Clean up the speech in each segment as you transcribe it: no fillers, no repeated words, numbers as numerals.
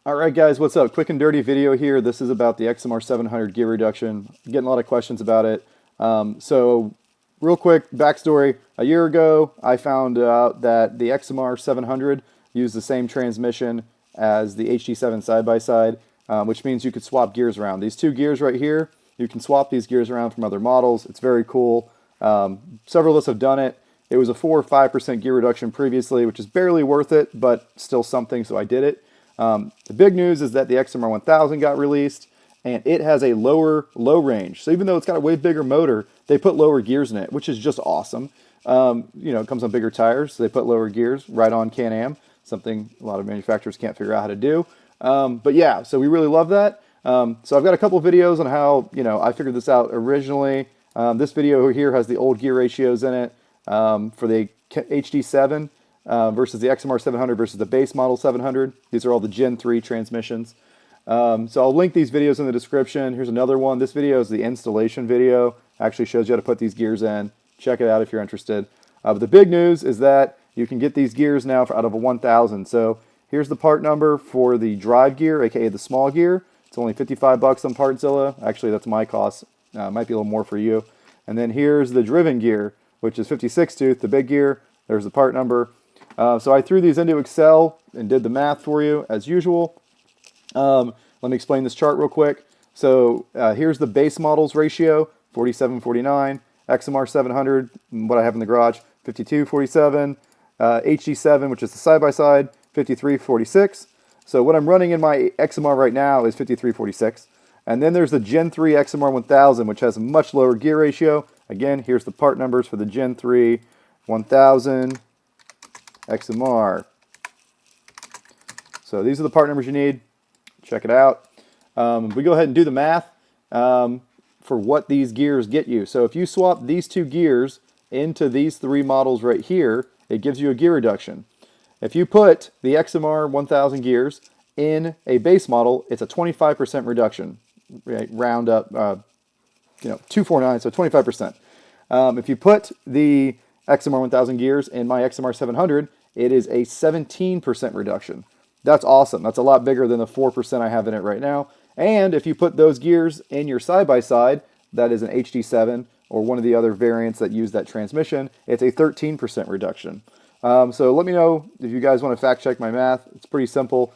Alright guys, what's up? Quick and dirty video here. This is about the XMR700 Gear Reduction. I'm getting a lot of questions about it. So real quick, backstory. A year ago, I found out that the XMR700 used the same transmission as the HD7 side-by-side, which means you could swap gears around. These two gears right here, you can swap these gears around from other models. It's very cool. Several of us have done it. It was a 4 or 5% gear reduction previously, which is barely worth it, but still something, so I did it. The big news is that the XMR1000 got released, and it has a lower low range. So even though it's got a way bigger motor, they put lower gears in it, which is just awesome. It comes on bigger tires, so they put lower gears right on Can-Am, something a lot of manufacturers can't figure out how to do. But yeah, so we really love that. So I've got a couple videos on how, I figured this out originally. This video here has the old gear ratios in it for the HD7. Versus the XMR700 versus the base model 700. These are all the Gen 3 transmissions. So I'll link these videos in the description. Here's another one. This video is the installation video. Actually shows you how to put these gears in. Check it out if you're interested. But the big news is that you can get these gears now out of a 1000. So here's the part number for the drive gear, aka the small gear. It's only 55 bucks on Partzilla. Actually, that's my cost. Might be a little more for you. And then here's the driven gear, which is 56 tooth, the big gear. There's the part number. So I threw these into Excel and did the math for you as usual. Let me explain this chart real quick. So here's the base models ratio, 47:49. XMR700, what I have in the garage, 52:47. HD7, which is the side-by-side, 53:46. So what I'm running in my XMR right now is 53:46. And then there's the Gen 3 XMR1000, which has a much lower gear ratio. Again, here's the part numbers for the Gen 3 1000. XMR. So these are the part numbers you need. Check it out. We go ahead and do the math for what these gears get you. So if you swap these two gears into these three models right here, it gives you a gear reduction. If you put the XMR 1000 gears in a base model, it's a 25% reduction. Right? Round up, 249, so 25%. If you put the XMR 1000 gears in my XMR 700, it is a 17% reduction. That's awesome. That's a lot bigger than the 4% I have in it right now. And if you put those gears in your side-by-side, that is an HD7 or one of the other variants that use that transmission, it's a 13% reduction. So let me know if you guys want to fact check my math. It's pretty simple.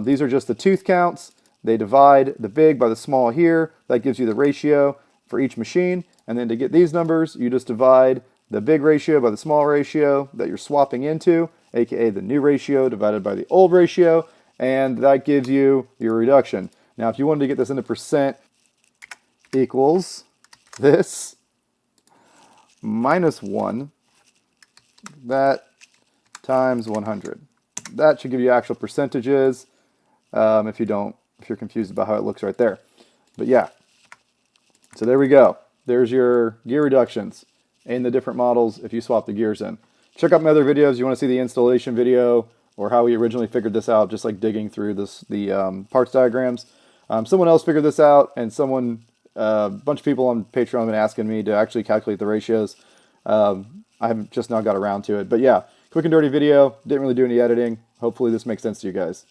These are just the tooth counts. They divide the big by the small here. That gives you the ratio for each machine. And then to get these numbers, you just divide the big ratio by the small ratio that you're swapping into, aka the new ratio divided by the old ratio, and that gives you your reduction. Now, if you wanted to get this into percent, equals this minus 1, that times 100. That should give you actual percentages if you're confused about how it looks right there. But yeah, so there we go. There's your gear reductions in the different models if you swap the gears in. Check out my other videos. You want to see the installation video or how we originally figured this out, just like digging through the parts diagrams. Someone else figured this out, and a bunch of people on Patreon have been asking me to actually calculate the ratios. I haven't just now got around to it. But yeah, quick and dirty video. Didn't really do any editing. Hopefully this makes sense to you guys.